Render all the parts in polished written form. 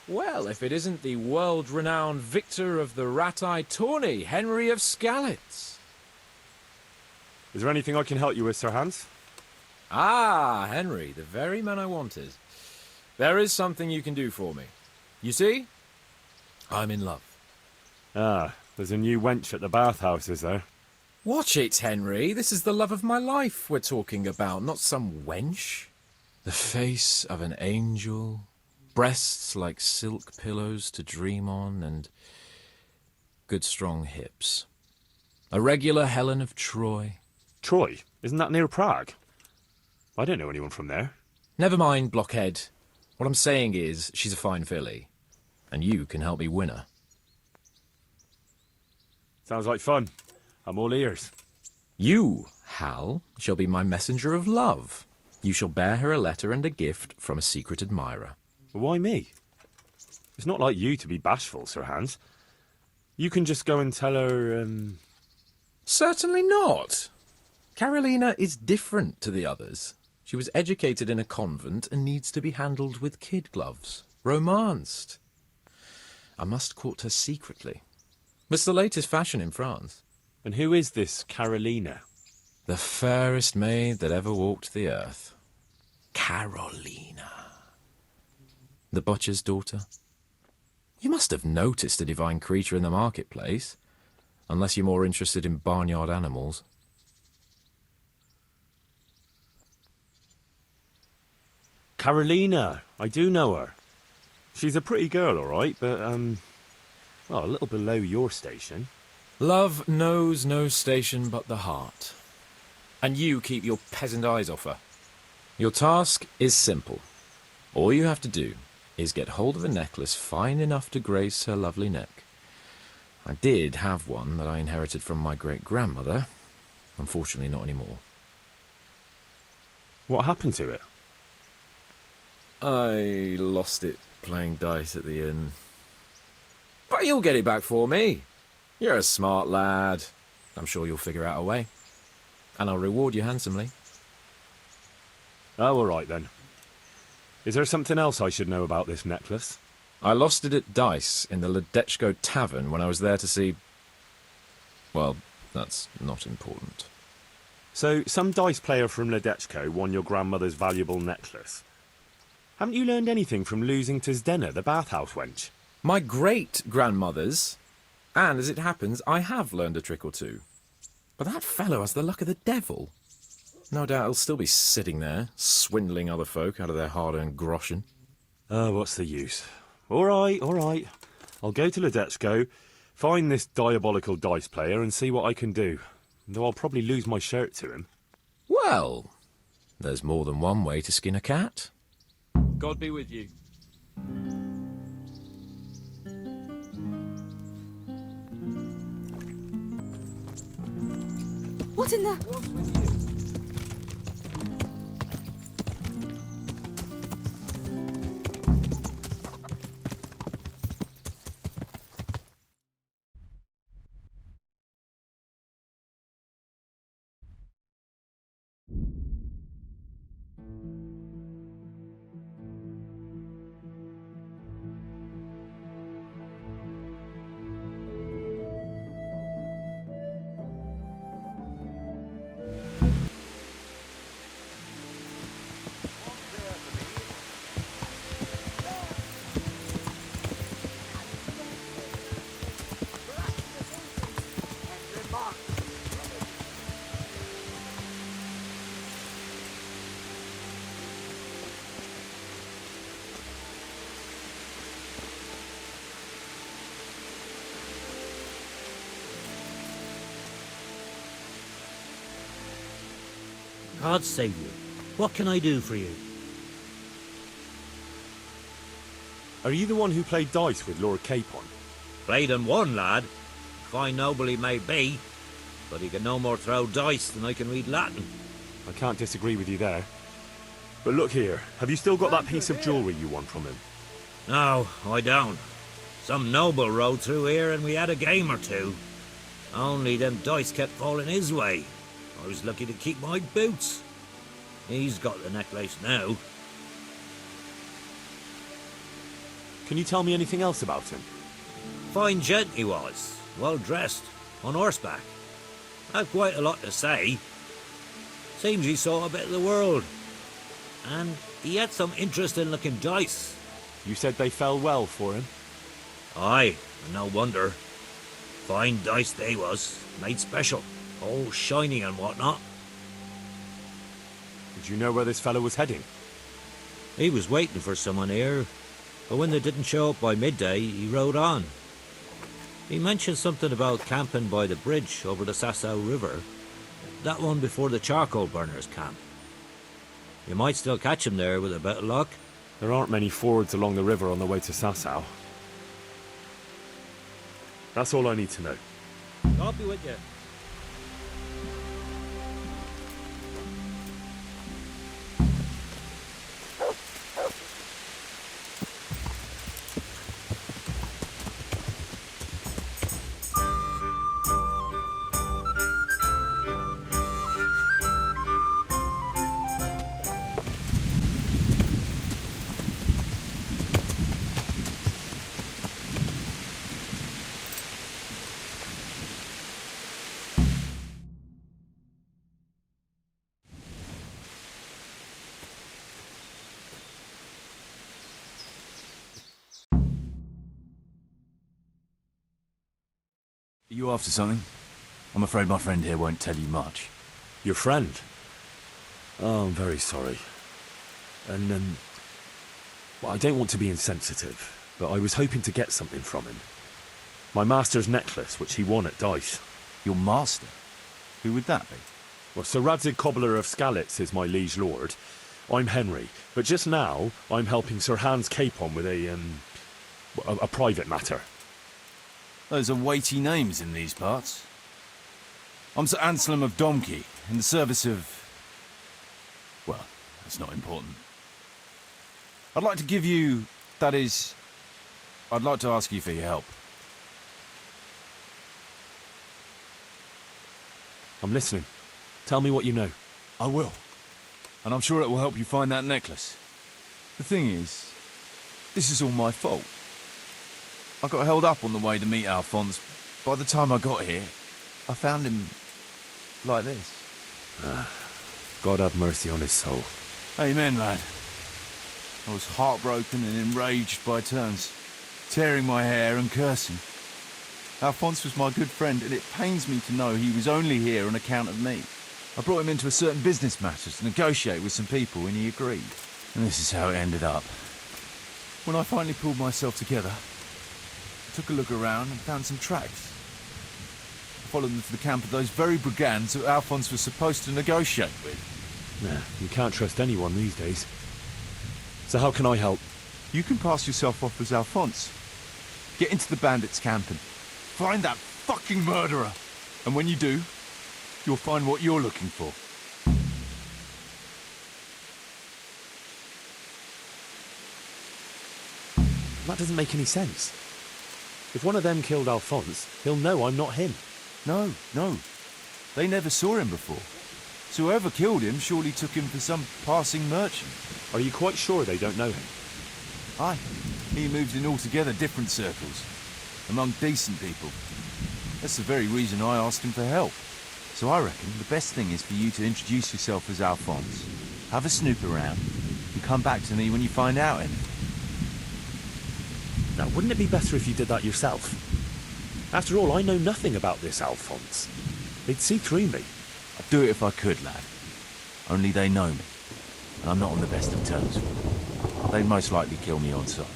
Well, if it isn't the world-renowned victor of the rat-eye tourney, Henry of Skalitz. Is there anything I can help you with, Sir Hans? Ah, Henry, the very man I wanted. There is something you can do for me. You see? I'm in love. Ah, there's a new wench at the bathhouse, is there? Watch it, Henry. This is the love of my life we're talking about, not some wench. The face of an angel, breasts like silk pillows to dream on, and good strong hips. A regular Helen of Troy. Troy? Isn't that near Prague? I don't know anyone from there. Never mind, blockhead. What I'm saying is, she's a fine filly, and you can help me win her. Sounds like fun. I'm all ears. You, Hal, shall be my messenger of love. You shall bear her a letter and a gift from a secret admirer. Why me? It's not like you to be bashful, Sir Hans. You can just go and tell her, Certainly not. Carolina is different to the others. She was educated in a convent and needs to be handled with kid gloves. Romanced. I must court her secretly. It's the latest fashion in France. And who is this Carolina? The fairest maid that ever walked the earth. Carolina. The butcher's daughter. You must have noticed a divine creature in the marketplace, unless you're more interested in barnyard animals. Carolina, I do know her. She's a pretty girl, all right, but, well, a little below your station. Love knows no station but the heart. And you keep your peasant eyes off her. Your task is simple. All you have to do is get hold of a necklace fine enough to grace her lovely neck. I did have one that I inherited from my great-grandmother. Unfortunately, not anymore. What happened to it? I lost it playing dice at the inn. But you'll get it back for me. You're a smart lad. I'm sure you'll figure out a way. And I'll reward you handsomely. Oh, all right then. Is there something else I should know about this necklace? I lost it at dice in the Ledechko tavern when I was there to see... Well, that's not important. So, some dice player from Ledechko won your grandmother's valuable necklace. Haven't you learned anything from losing to Zdena, the bathhouse wench? My great-grandmother's. And as it happens, I have learned a trick or two. But that fellow has the luck of the devil. No doubt he'll still be sitting there, swindling other folk out of their hard-earned groschen. Oh, what's the use? All right, all right. I'll go to Ledechko, find this diabolical dice player and see what I can do. Though I'll probably lose my shirt to him. Well, there's more than one way to skin a cat. God be with you. What in the... What's with you? God save you. What can I do for you? Are you the one who played dice with Lord Capon? Played and won, lad. Fine noble he may be, but he can no more throw dice than I can read Latin. I can't disagree with you there. But look here, have you still got that piece of jewellery you won from him? No, I don't. Some noble rode through here and we had a game or two. Only them dice kept falling his way. I was lucky to keep my boots. He's got the necklace now. Can you tell me anything else about him? Fine gent he was, well dressed, on horseback. Had quite a lot to say. Seems he saw a bit of the world. And he had some interesting looking dice. You said they fell well for him? Aye, and no wonder. Fine dice they was, made special, all shiny and whatnot. Did you know where this fellow was heading? He was waiting for someone here, but when they didn't show up by midday, he rode on. He mentioned something about camping by the bridge over the Sasau River. That one before the charcoal burners camp. You might still catch him there with a bit of luck. There aren't many fords along the river on the way to Sasau. That's all I need to know. I'll be with you. Are you after something? I'm afraid my friend here won't tell you much. Your friend? Oh, I'm very sorry. And, well, I don't want to be insensitive, but I was hoping to get something from him. My master's necklace, which he won at dice. Your master? Who would that be? Well, Sir Radzig Cobbler of Skalitz is my liege lord. I'm Henry, but just now I'm helping Sir Hans Capon with a private matter. Those are weighty names in these parts. I'm Sir Anselm of Domkey, in the service of... well, that's not important. I'd like to give you... that is... I'd like to ask you for your help. I'm listening. Tell me what you know. I will. And I'm sure it will help you find that necklace. The thing is, this is all my fault. I got held up on the way to meet Alphonse. By the time I got here, I found him like this. God have mercy on his soul. Amen, lad. I was heartbroken and enraged by turns, tearing my hair and cursing. Alphonse was my good friend, and it pains me to know he was only here on account of me. I brought him into a certain business matter to negotiate with some people, and he agreed. And this is how it ended up. When I finally pulled myself together, I took a look around and found some tracks. I followed them to the camp of those very brigands that Alphonse was supposed to negotiate with. Nah, you can't trust anyone these days. So how can I help? You can pass yourself off as Alphonse. Get into the bandits' camp and find that fucking murderer. And when you do, you'll find what you're looking for. That doesn't make any sense. If one of them killed Alphonse, he'll know I'm not him. No. They never saw him before. So whoever killed him surely took him for some passing merchant. Are you quite sure they don't know him? Aye. He moved in altogether different circles, among decent people. That's the very reason I asked him for help. So I reckon the best thing is for you to introduce yourself as Alphonse, have a snoop around, and come back to me when you find out anything. Now, wouldn't it be better if you did that yourself? After all, I know nothing about this Alphonse. They'd see through me. I'd do it if I could, lad. Only they know me, and I'm not on the best of terms with them. They'd most likely kill me on sight.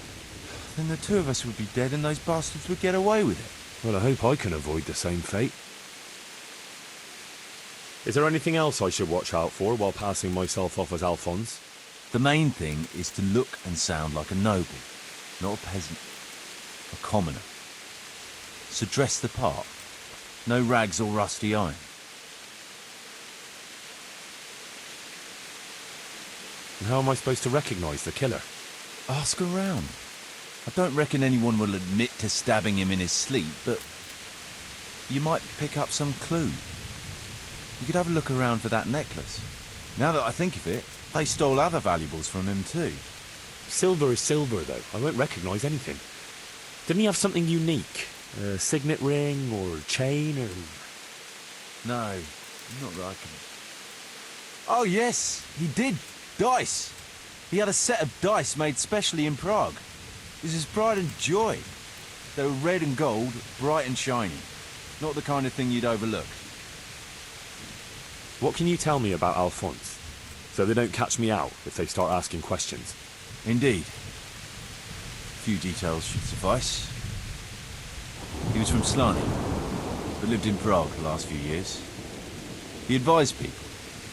Then the two of us would be dead and those bastards would get away with it. Well, I hope I can avoid the same fate. Is there anything else I should watch out for while passing myself off as Alphonse? The main thing is to look and sound like a noble, not a peasant, a commoner. So dress the part. No rags or rusty iron. And how am I supposed to recognise the killer? Ask around. I don't reckon anyone will admit to stabbing him in his sleep, but you might pick up some clue. You could have a look around for that necklace. Now that I think of it, they stole other valuables from him too. Silver is silver, though. I won't recognise anything. Didn't he have something unique? A signet ring or chain or... No, not that I can... Oh, yes, he did. Dice. He had a set of dice made specially in Prague. It was his pride and joy. They were red and gold, bright and shiny. Not the kind of thing you'd overlook. What can you tell me about Alphonse? So they don't catch me out if they start asking questions. Indeed. A few details should suffice. He was from Slani, but lived in Prague the last few years. He advised people,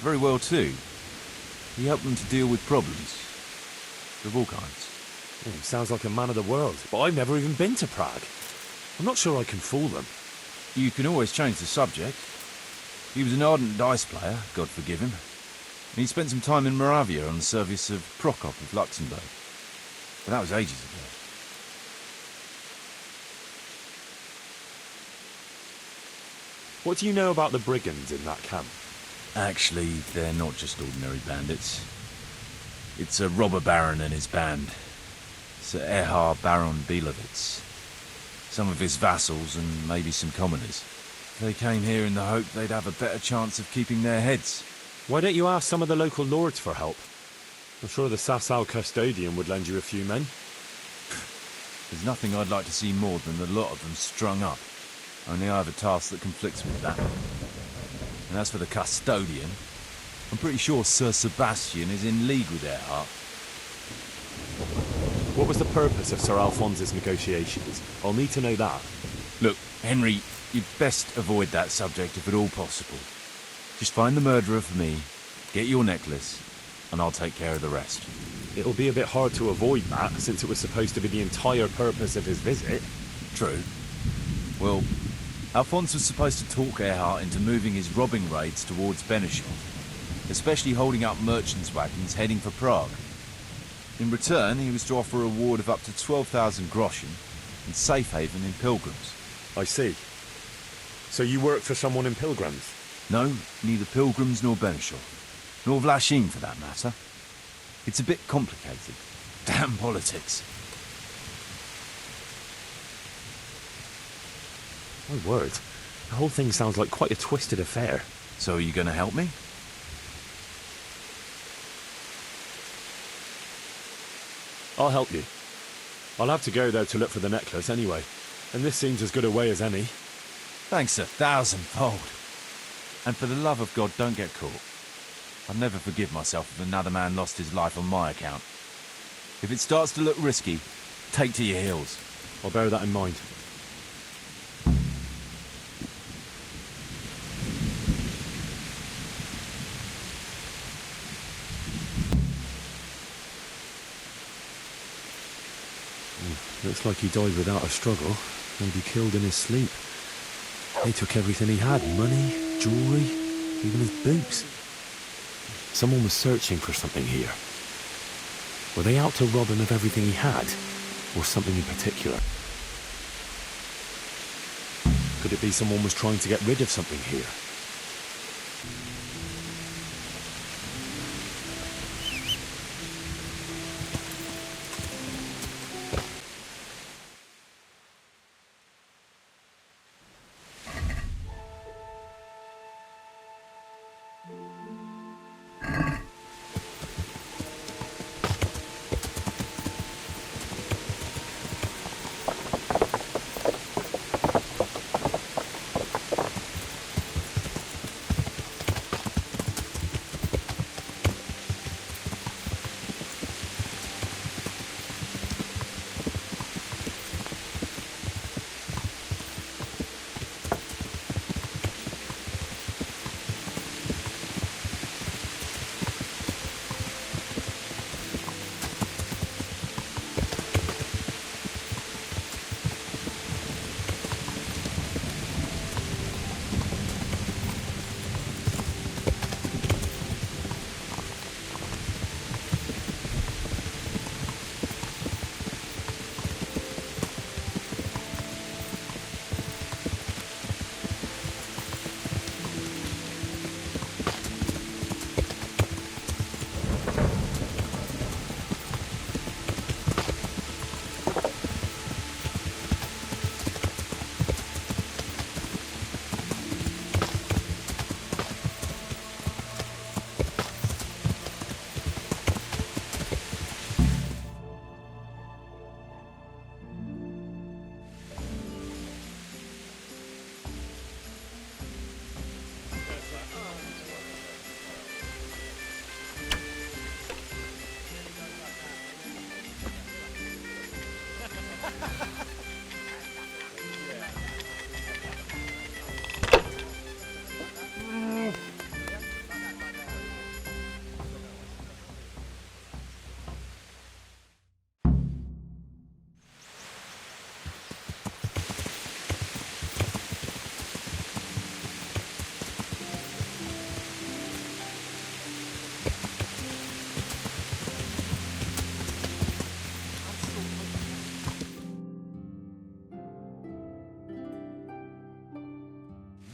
very well too. He helped them to deal with problems, of all kinds. Sounds like a man of the world, but I've never even been to Prague. I'm not sure I can fool them. You can always change the subject. He was an ardent dice player, God forgive him. And he spent some time in Moravia on the service of Prokop of Luxembourg. But that was ages ago. What do you know about the brigands in that camp? Actually, they're not just ordinary bandits. It's a robber baron and his band. Sir Erhard Baron Bielowitz. Some of his vassals and maybe some commoners. They came here in the hope they'd have a better chance of keeping their heads. Why don't you ask some of the local lords for help? I'm sure the Sasau custodian would lend you a few men. There's nothing I'd like to see more than the lot of them strung up. Only I have a task that conflicts with that. And as for the custodian, I'm pretty sure Sir Sebastian is in league with Erhard. What was the purpose of Sir Alphonse's negotiations? I'll need to know that. Look, Henry, you'd best avoid that subject if at all possible. Just find the murderer for me, get your necklace, and I'll take care of the rest. It'll be a bit hard to avoid that, since it was supposed to be the entire purpose of his visit. True. Well, Alphonse was supposed to talk Erhard into moving his robbing raids towards Benishov, especially holding up merchants' wagons heading for Prague. In return, he was to offer a reward of up to 12,000 groschen and safe haven in Pilgrims. I see. So you work for someone in Pilgrims? No, neither Pilgrims nor Benishov. Nor Vlachin, for that matter. It's a bit complicated. Damn politics. My word. The whole thing sounds like quite a twisted affair. So are you going to help me? I'll help you. I'll have to go there to look for the necklace anyway. And this seems as good a way as any. Thanks 1,000-fold. And for the love of God, don't get caught. I'd never forgive myself if another man lost his life on my account. If it starts to look risky, take to your heels. I'll bear that in mind. Looks like he died without a struggle. Maybe killed in his sleep. They took everything he had. Money, jewellery, even his boots. Someone was searching for something here. Were they out to rob him of everything he had? Or something in particular? Could it be someone was trying to get rid of something here?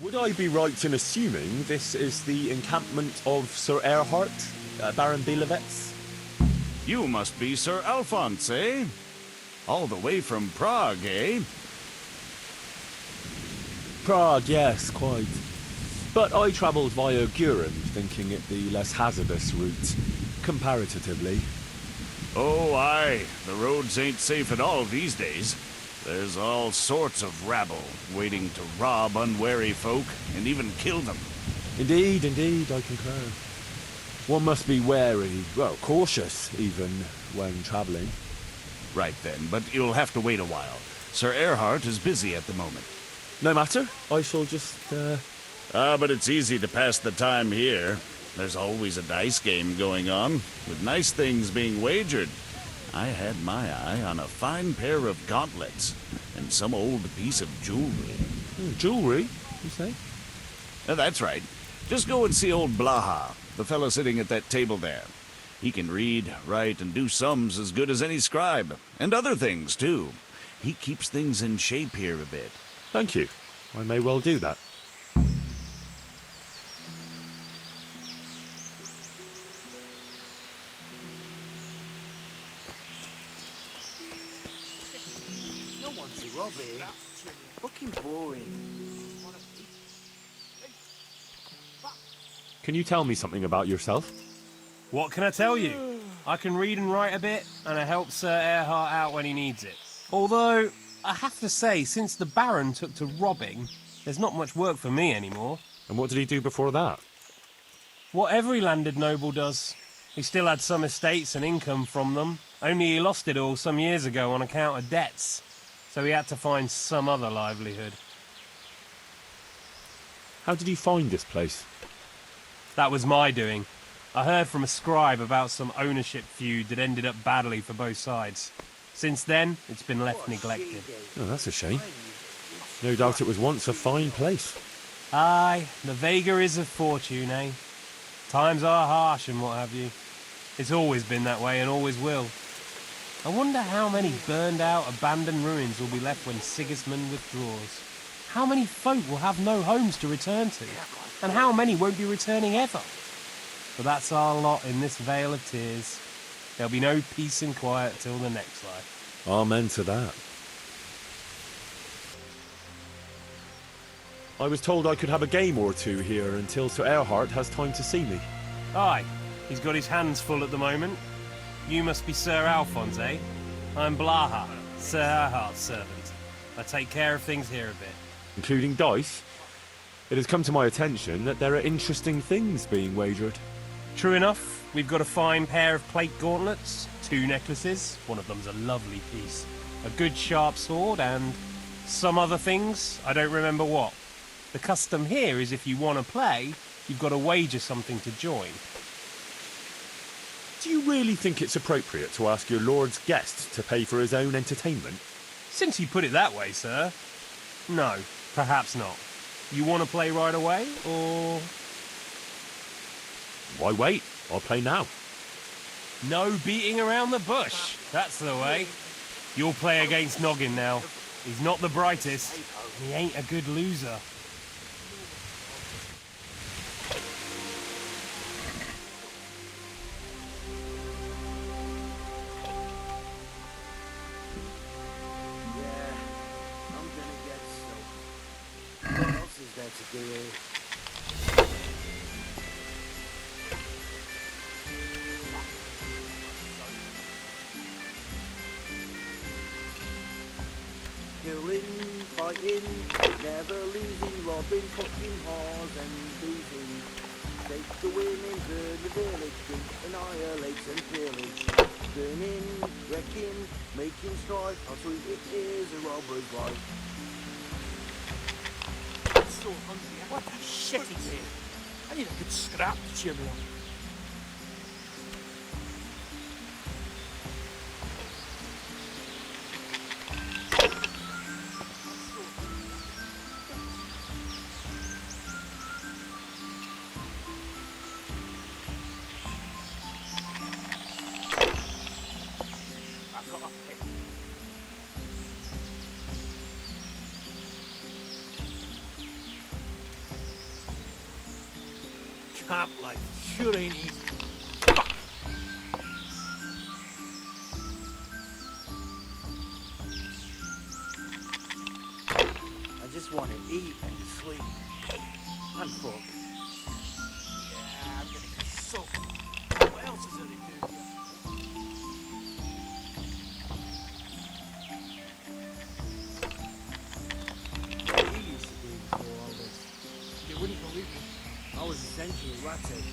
Would I be right in assuming this is the encampment of Sir Erhard, Baron Deliverance? You must be Sir Alphonse, eh? All the way from Prague, eh? Prague, yes, quite. But I travelled via Guren, thinking it the less hazardous route, comparatively. Oh, aye. The roads ain't safe at all these days. There's all sorts of rabble waiting to rob unwary folk and even kill them. Indeed, I concur. One must be wary, well, cautious even, when travelling. Right then, but you'll have to wait a while. Sir Erhard is busy at the moment. No matter, I shall just, But it's easy to pass the time here. There's always a dice game going on, with nice things being wagered. I had my eye on a fine pair of gauntlets, and some old piece of jewelry. Jewelry, you say? That's right. Just go and see old Blaha, the fellow sitting at that table there. He can read, write, and do sums as good as any scribe, and other things, too. He keeps things in shape here a bit. Thank you. I may well do that. No one's a Robbie. Fucking boring. Can you tell me something about yourself? What can I tell you? I can read and write a bit, and I help Sir Erhard out when he needs it. Although, I have to say, since the Baron took to robbing, there's not much work for me anymore. And what did he do before that? What every landed noble does. He still had some estates and income from them, only he lost it all some years ago on account of debts. So he had to find some other livelihood. How did he find this place? That was my doing. I heard from a scribe about some ownership feud that ended up badly for both sides. Since then, it's been left neglected. Oh, that's a shame. No doubt it was once a fine place. Aye, the vagaries of fortune, eh? Times are harsh and what have you. It's always been that way and always will. I wonder how many burned out, abandoned ruins will be left when Sigismund withdraws. How many folk will have no homes to return to? And how many won't be returning ever? But that's our lot in this vale of tears. There'll be no peace and quiet till the next life. Amen to that. I was told I could have a game or two here until Sir Erhard has time to see me. Aye, he's got his hands full at the moment. You must be Sir Alphonse, eh? I'm Blaha, Sir Erhard's servant. I take care of things here a bit. Including dice? It has come to my attention that there are interesting things being wagered. True enough, we've got a fine pair of plate gauntlets, 2 necklaces, one of them's a lovely piece, a good sharp sword, and some other things, I don't remember what. The custom here is if you want to play, you've got to wager something to join. Do you really think it's appropriate to ask your lord's guest to pay for his own entertainment? Since you put it that way, sir. No, perhaps not. You want to play right away, or...? Why wait? I'll play now. No beating around the bush. That's the way. You'll play against Noggin now. He's not the brightest. He ain't a good loser. Yeah, I'm gonna get soaked. What else is there to do here? Killing, fighting, never losing, robbing, fucking whores and boozing. Take the women, burn the village, drink, annihilate and pillage. Burning, wrecking, making strife, how sweet it is a robber's life. So hungry. What a shitty day. I need a good scrap to cheer me up. I've got a pick. Camp life sure ain't easy. I just want to eat and sleep. And fuck. Yeah, I'm gonna get soaked. What else is there to do? What he used to do before all this. You wouldn't believe me. I was essentially a rat egg.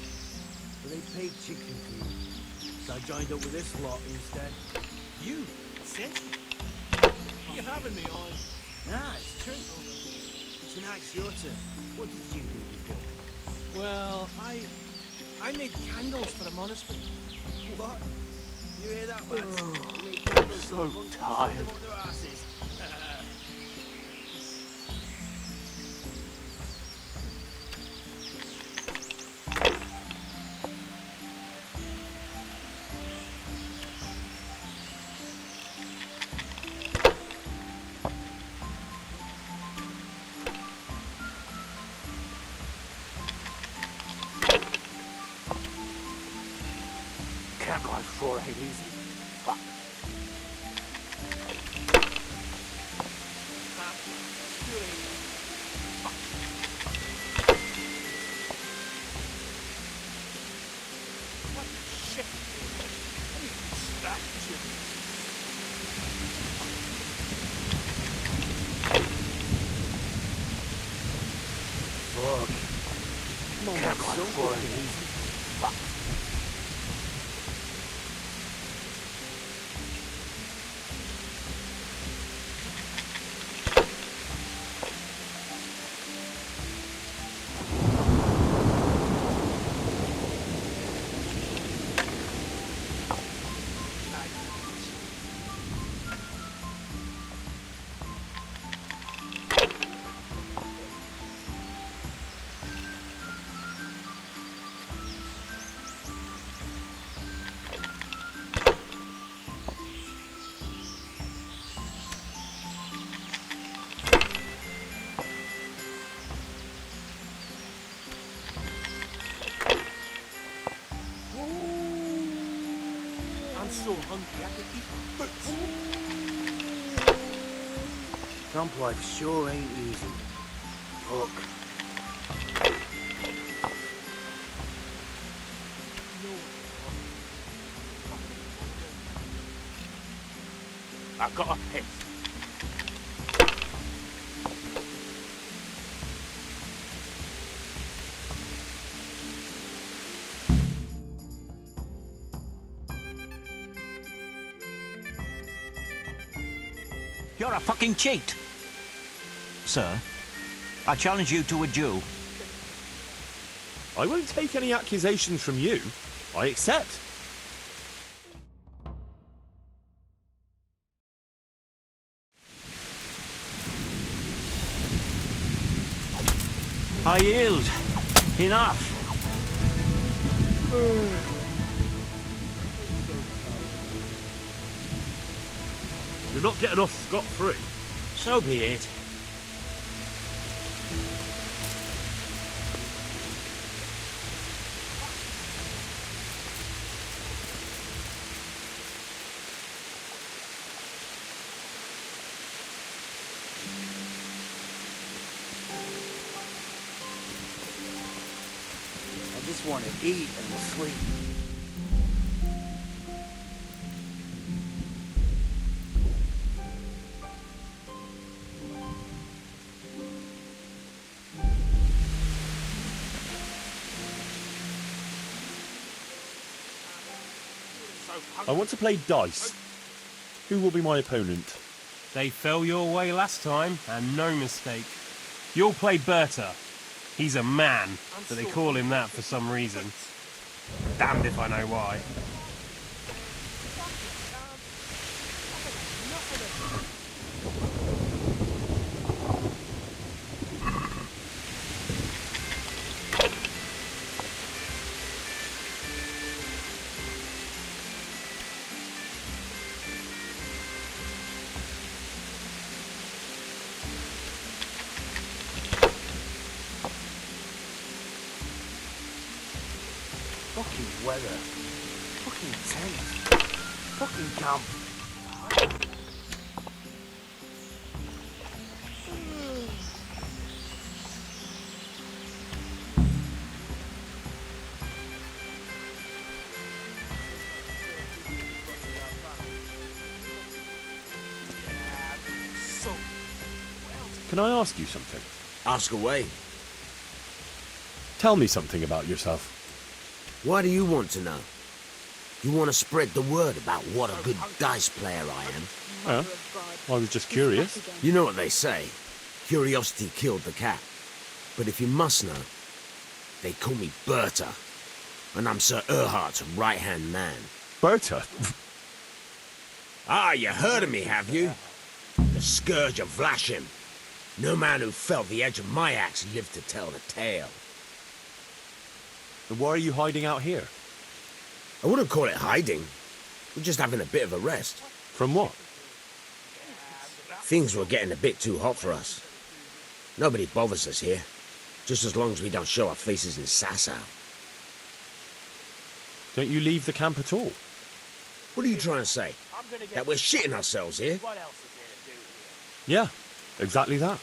But they paid chicken feed. So I joined up with this lot instead. You? Essentially? You're having me on. Nah, it's true. So now it's your turn. What did you do before? Well, I made candles for the monastery. What? You hear that, lads? Oh, You made candles so for monkeys to tired. put them up their asses. Camp life sure ain't easy. Fuck. Camp life sure ain't easy. Fuck. What the shit? I need to stop shit. Fuck. Come on, Camp man, life so sure ain't fucking easy. Fuck. I'm so hungry I could eat boots. Camp life sure ain't easy. Fuck. I've got a piss. You're a fucking cheat. Sir, I challenge you to a duel. I won't take any accusations from you. I accept. I yield. Enough. You're not getting off scot-free. So be it. I just want to eat and sleep. I want to play dice. Who will be my opponent? They fell your way last time, and no mistake. You'll play Berta. He's a man, but they call him that for some reason. Damned if I know why. Fucking weather. Fucking tent. Fucking camp. Can I ask you something? Ask away. Tell me something about yourself. Why do you want to know? You want to spread the word about what a good dice player I am? Well, I was just curious. You know what they say. Curiosity killed the cat. But if you must know, they call me Berta. And I'm Sir Erhardt's right-hand man. Berta? Ah, you heard of me, have you? The Scourge of Vlashim. No man who felt the edge of my axe lived to tell the tale. And why are you hiding out here? I wouldn't call it hiding. We're just having a bit of a rest. From what? Things were getting a bit too hot for us. Nobody bothers us here. Just as long as we don't show our faces in Sasau. Don't you leave the camp at all? What are you trying to say? That we're shitting ourselves here? Yeah, exactly that.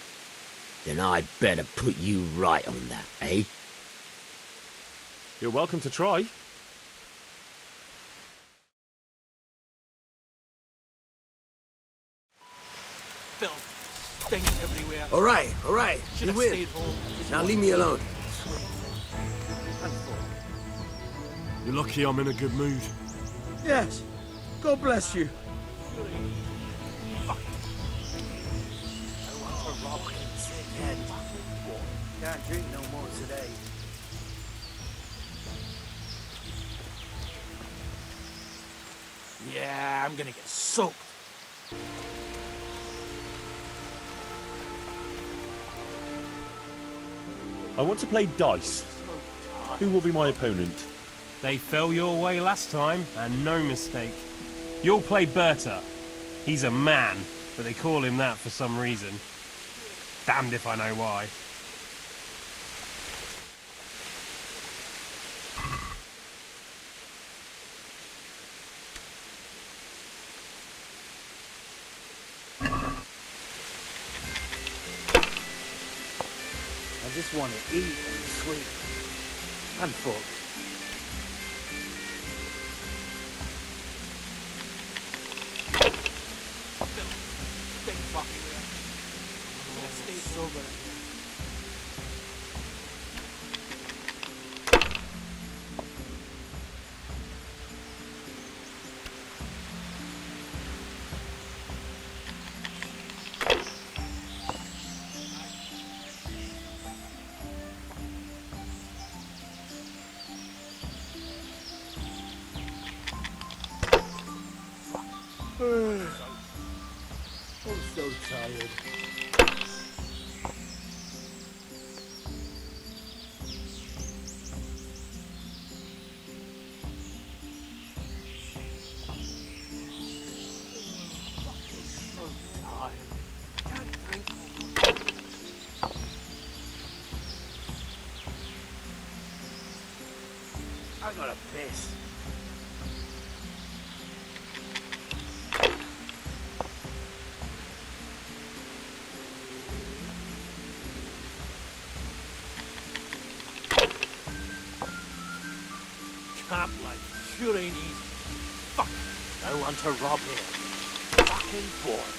Then I'd better put you right on that, eh? You're welcome to try. Filth. Stinks everywhere. All right. Should You have win. stayed home. Now leave me alone. You're lucky I'm in a good mood. Yes. God bless you. Can't drink no more today. Yeah, I'm gonna get soaked. I want to play dice. Who will be my opponent? They fell your way last time, and no mistake. You'll play Berta. He's a man, but they call him that for some reason. Damned if I know why. I just want to eat and sleep. And fuck. Stink fucking there. Let's stay sober. I'm so tired. I gotta piss. Camp life sure ain't easy. Fuck. I want to rob him. Fucking bored.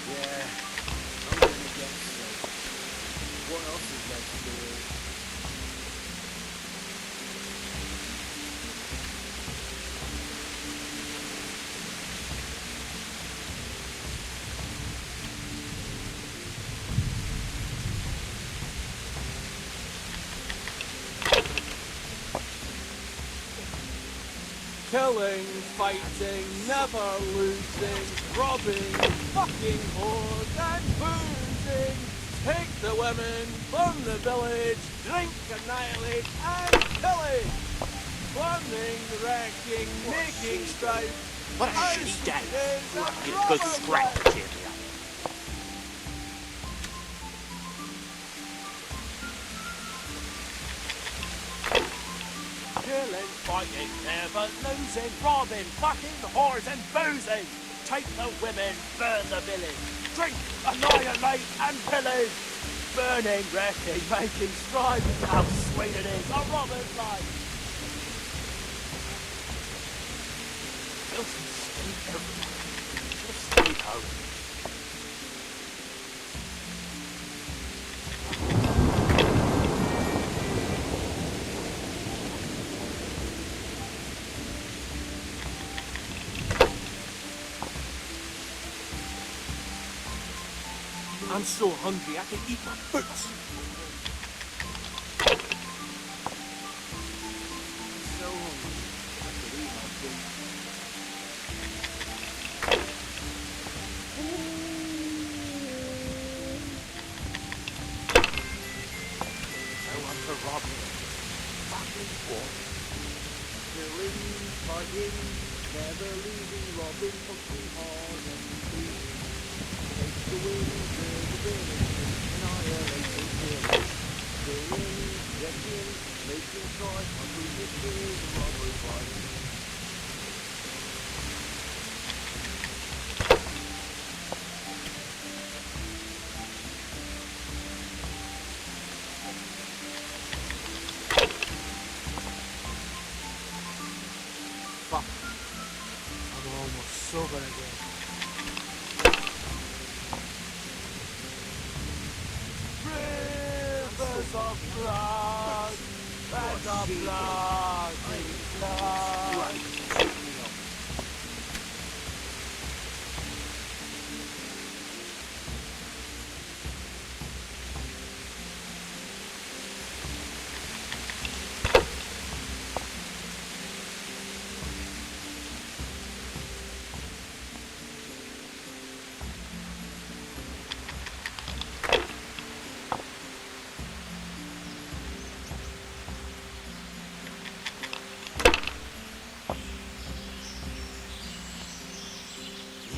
Yeah, I'm gonna get sick. What else is there to do? Killing, fighting, never losing, robbing, fucking whores and boozing. Take the women, burn the village, drink, annihilate and pillage. Burning, wrecking, making strife. What a shitty day. You good scrap, but losing, robbing, fucking, whores and boozing. Take the women, burn the village. Drink, annihilate and pillage. Burning, wrecking, making, striving. How sweet it is, a robber's life. Filthy stink everywhere. Should have stayed home. I'm so hungry I can eat my boots. So hungry I could eat my boots. I want to rob him. Fucking war. Killing, fighting, never losing, robbing, fucking hard and bleeding. Take the winnings, burn the village, annihilate and pillage. Burning, wrecking, making strife, my previous years, a robber's life. Fuck. I'm almost sober again. Rivers of blood, rivers of blood, blood.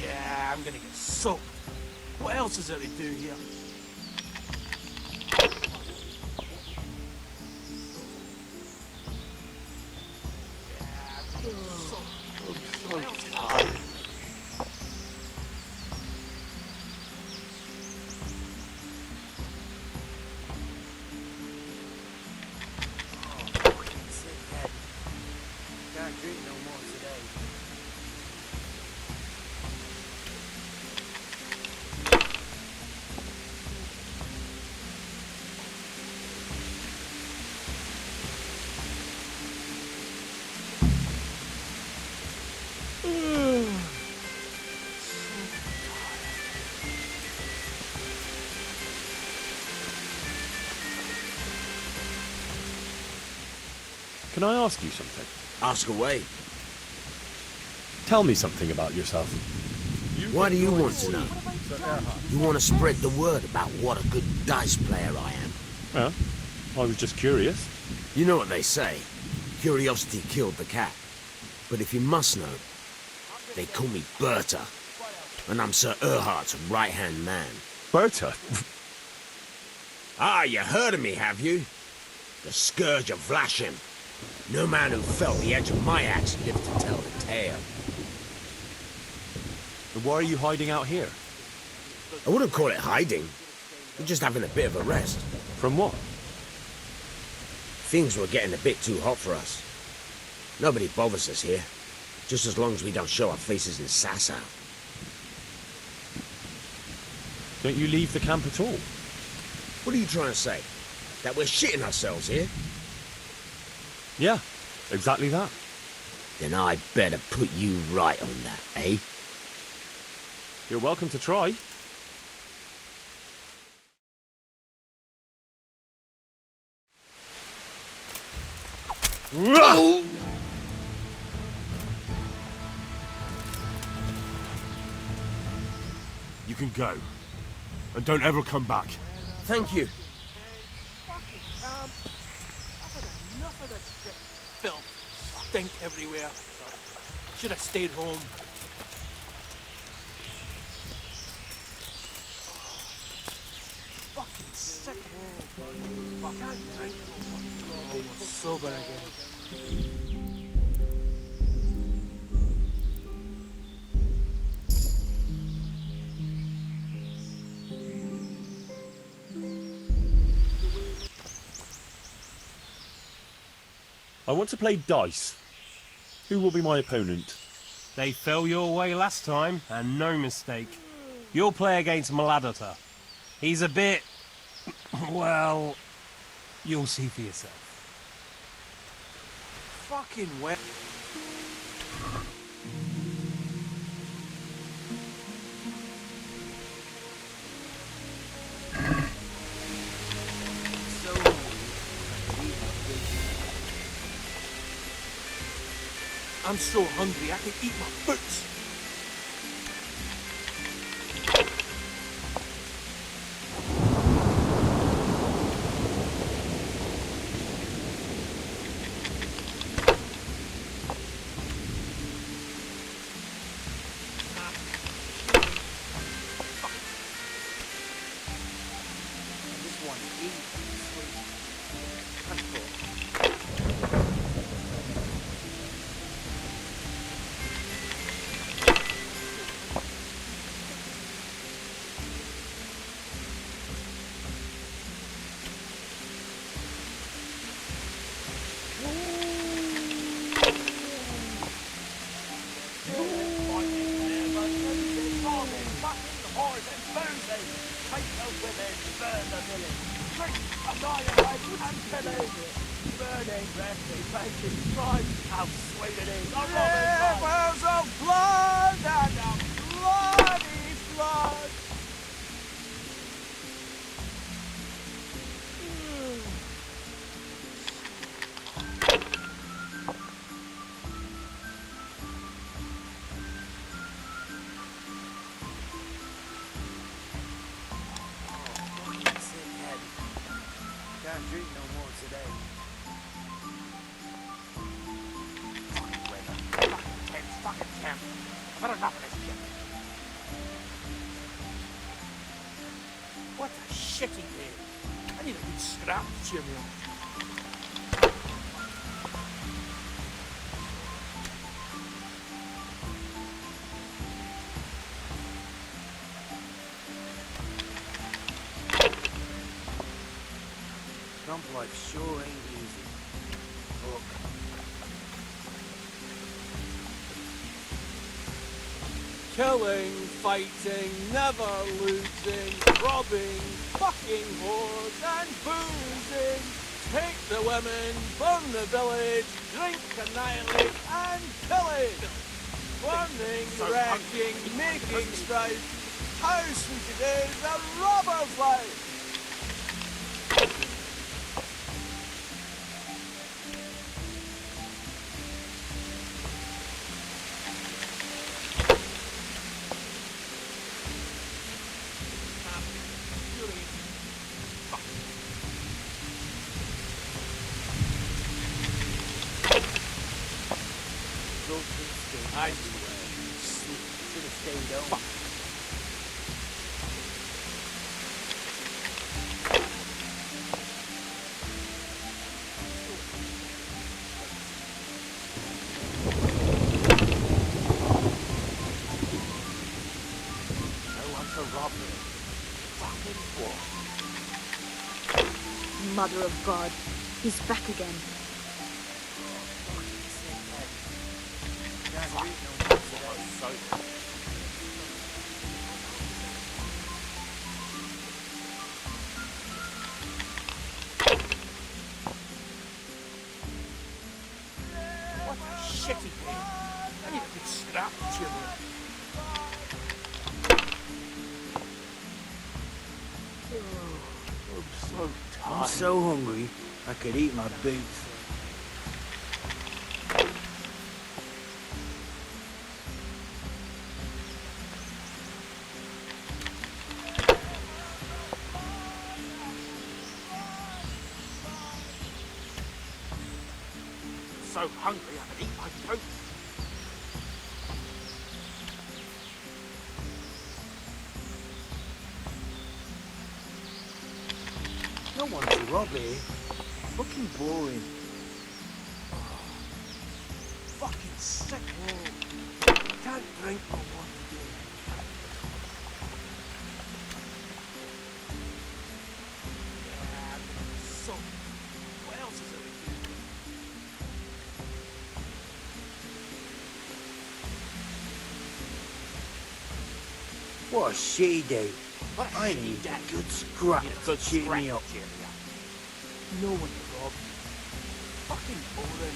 Yeah, I'm gonna get soaked. What else is there to do here? Yeah, I'm gonna get soaked. What else is there to do? Sick head. Can't drink no more today. Can I ask you something? Ask away. Tell me something about yourself. Why do you want to know? You want to spread the word about what a good dice player I am. Yeah, I was just curious. You know what they say. Curiosity killed the cat. But if you must know, they call me Berta. And I'm Sir Erhardt's right-hand man. Berta? Ah, you heard of me, have you? The Scourge of Vlashim. No man who felt the edge of my axe lived to tell the tale. And why are you hiding out here? I wouldn't call it hiding. We're just having a bit of a rest. From what? Things were getting a bit too hot for us. Nobody bothers us here. Just as long as we don't show our faces in Sasau. Don't you leave the camp at all? What are you trying to say? That we're shitting ourselves here? Yeah, exactly that. Then I'd better put you right on that, eh? You're welcome to try. You can go. And don't ever come back. Thank you. I've had enough of this shit. Filth, stink everywhere. Should have stayed home. Fucking sick. I can't drink no more. Almost sober again. I want to play dice. Who will be my opponent? They fell your way last time, and no mistake. You'll play against Maladotta. He's a bit... well... you'll see for yourself. Fucking well. I'm so hungry I can eat my boots. Rivers of blood and of bloody flood. Can't drink no more today. Fucking weather. Fucking tent. Fucking camp. I've had enough of this shit. What a shitty day. I need a good scrap to cheer me up. Dump life sure ain't easy. Look. Killing, fighting, never losing, robbing, fucking whores and boozing. Take the women, burn the village, drink, annihilate and pillage. Burning, wrecking, making strife. How sweet it is, a robber's life. I should have stayed home. I want to rob him. Fucking war. Mother of God, he's back again. What a shitty day. I need a good scrap to cheer me up. I'm so tired. I'm so hungry I could eat my boots. So hungry I could eat my boots. No one to rob here. Fucking boring. Fucking sick. Can't drink no more today. Yeah, so what else is there to do? What's she do? I need that good scrap to cheer me up. No one, Rob. Fucking boring.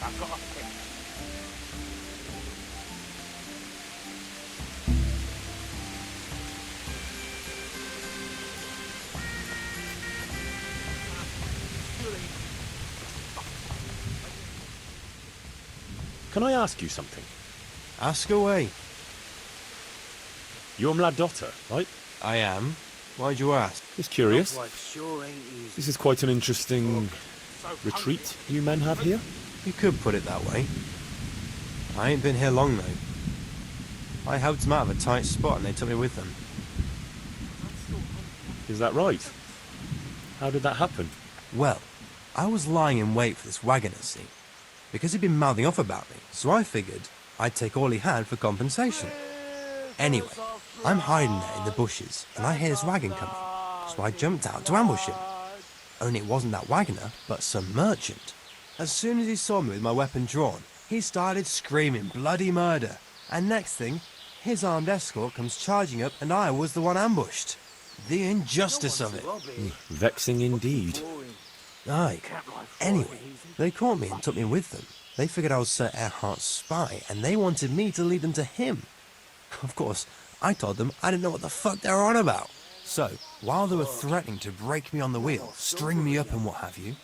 I've got a pick. Can I ask you something? Ask away. You're my daughter, right? I am. Why'd you ask? Just curious. Life sure ain't easy. This is quite an interesting retreat you men have here. You could put it that way. I ain't been here long, though. I helped them out of a tight spot and they took me with them. Is that right? How did that happen? Well, I was lying in wait for this wagoner, see? Because he'd been mouthing off about me, so I figured I'd take all he had for compensation. Anyway, I'm hiding there in the bushes, and I hear this wagon coming, so I jumped out to ambush him. Only it wasn't that wagoner, but some merchant. As soon as he saw me with my weapon drawn, he started screaming bloody murder, and next thing, his armed escort comes charging up and I was the one ambushed. The injustice of it. Vexing indeed. Aye. Anyway, they caught me and took me with them. They figured I was Sir Erhardt's spy, and they wanted me to lead them to him. Of course, I told them I didn't know what the fuck they were on about. So, while they were threatening to break me on the wheel, string me up and what have you,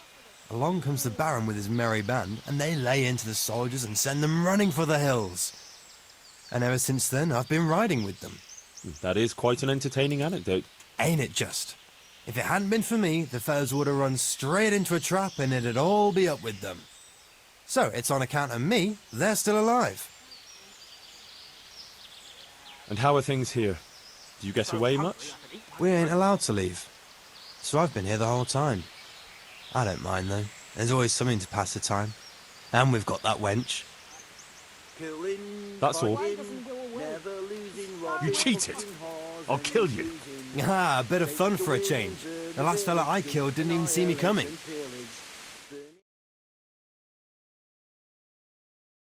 along comes the Baron with his merry band, and they lay into the soldiers and send them running for the hills. And ever since then, I've been riding with them. That is quite an entertaining anecdote. Ain't it just? If it hadn't been for me, the fellows would have run straight into a trap and it'd all be up with them. So, it's on account of me they're still alive. And how are things here? Do you get away much? We ain't allowed to leave. So I've been here the whole time. I don't mind though. There's always something to pass the time. And we've got that wench. That's all. You cheated. I'll kill you. Ah, a bit of fun for a change. The last fella I killed didn't even see me coming.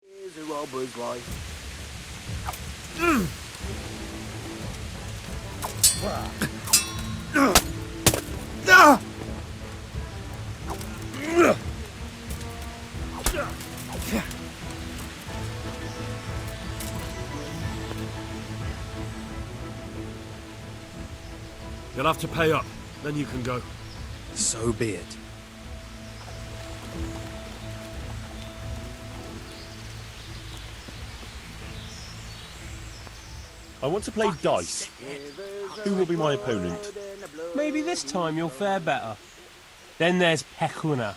Here's a robber's life. You'll have to pay up, then you can go. So be it. I want to play dice. Who will be my opponent? Maybe this time you'll fare better. Then there's Pekuna.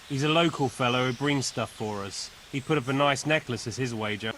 He's a local fellow who brings stuff for us. He put up a nice necklace as his wager.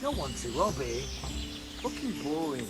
No one to rob here. Fucking boring.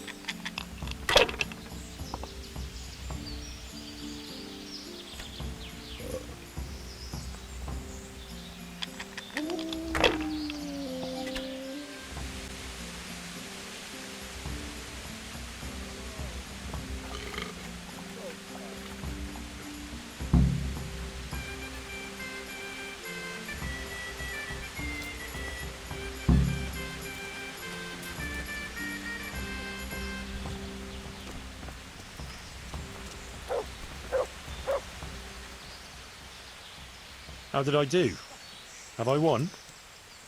How did I do? Have I won?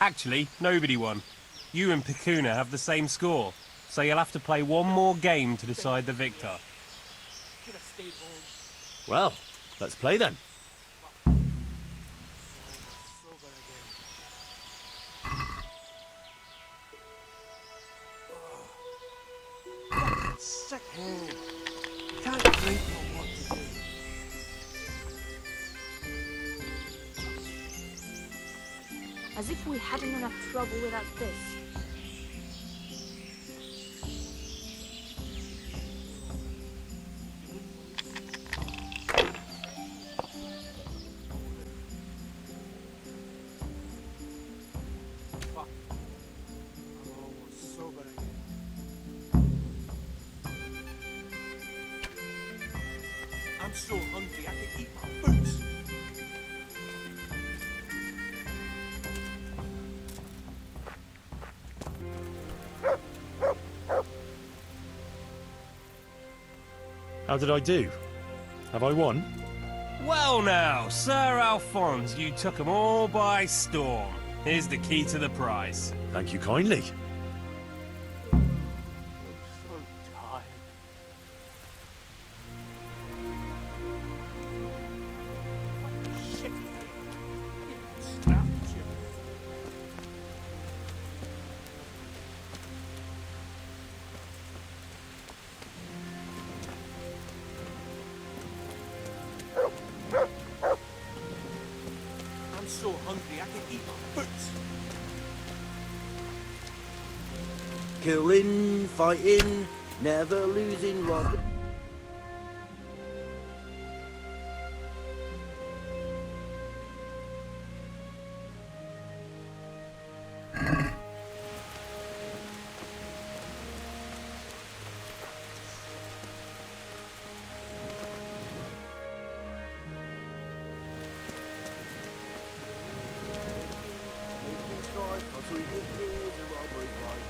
Actually, nobody won. You and Picuna have the same score, so you'll have to play one more game to decide the victor. Should have stayed home. Well, let's play then. Sober again. Fucking sick head. Can't think of what to do. As if we hadn't enough trouble without this. Fuck. I'm almost sober again. I'm so hungry I can eat my boots. How did I do? Have I won? Well now, Sir Alphonse, you took 'em all by storm. Here's the key to the prize. Thank you kindly. I'm so tired. Shit. Snap chip. I'm so hungry I can eat my boots. Killing, fighting, never losing, robbing. Making strides, for 3 years, a robbery fight.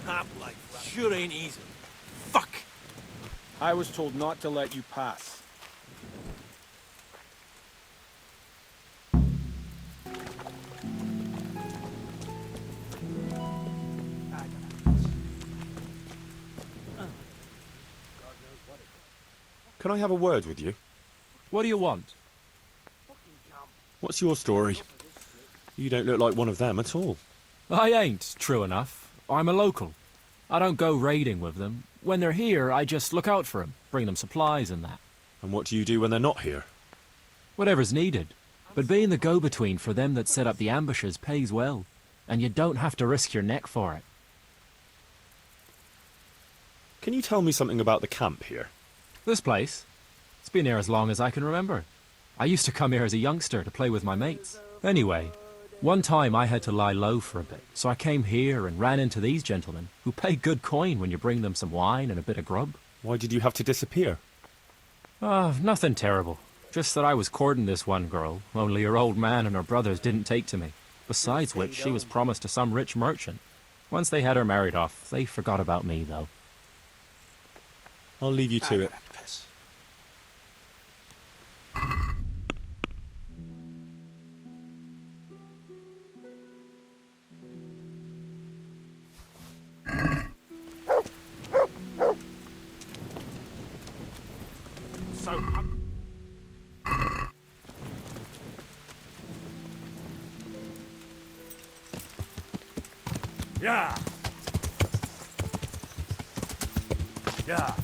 Camp life sure ain't easy. Fuck! I was told not to let you pass. Can I have a word with you? What do you want? What's your story? You don't look like one of them at all. I ain't, true enough. I'm a local. I don't go raiding with them. When they're here, I just look out for them, bring them supplies and that. And what do you do when they're not here? Whatever's needed. But being the go-between for them that set up the ambushes pays well. And you don't have to risk your neck for it. Can you tell me something about the camp here? This place? It's been here as long as I can remember. I used to come here as a youngster to play with my mates. Anyway, one time I had to lie low for a bit, so I came here and ran into these gentlemen, who pay good coin when you bring them some wine and a bit of grub. Why did you have to disappear? Nothing terrible. Just that I was courting this one girl, only her old man and her brothers didn't take to me. Besides which, she was promised to some rich merchant. Once they had her married off, they forgot about me, though. I'll leave you to it. So Yeah. Yeah.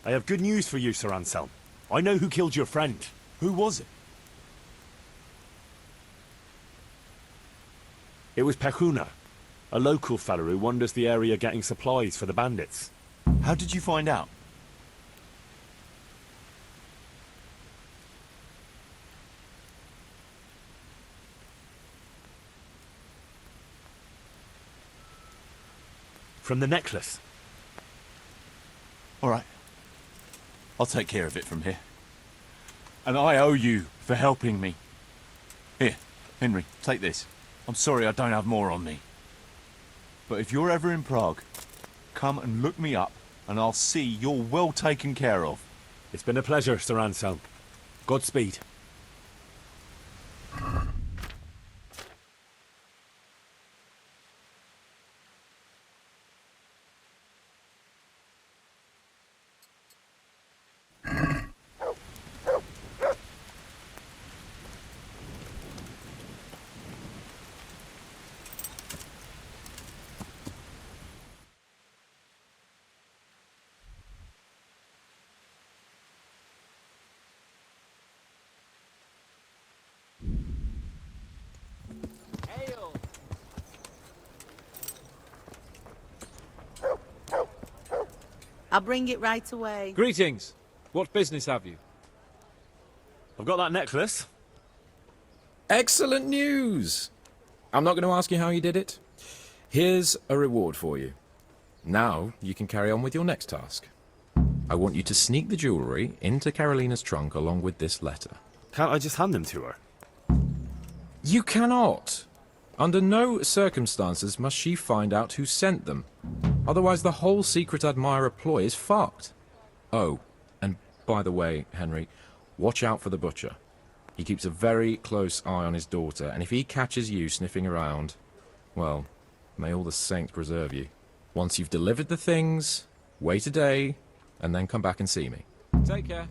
I have good news for you, Sir Anselm. I know who killed your friend. Who was it? It was Pehuna, a local fellow who wanders the area getting supplies for the bandits. How did you find out? From the necklace. All right. I'll take care of it from here. And I owe you for helping me. Here, Henry, take this. I'm sorry I don't have more on me. But if you're ever in Prague, come and look me up, and I'll see you're well taken care of. It's been a pleasure, Sir Anselm. Godspeed. I'll bring it right away. Greetings. What business have you? I've got that necklace. Excellent news! I'm not going to ask you how you did it. Here's a reward for you. Now you can carry on with your next task. I want you to sneak the jewellery into Carolina's trunk along with this letter. Can't I just hand them to her? You cannot! Under no circumstances must she find out who sent them. Otherwise the whole secret admirer ploy is fucked. Oh, and by the way, Henry, watch out for the butcher. He keeps a very close eye on his daughter, and if he catches you sniffing around, well, may all the saints preserve you. Once you've delivered the things, wait a day, and then come back and see me. Take care.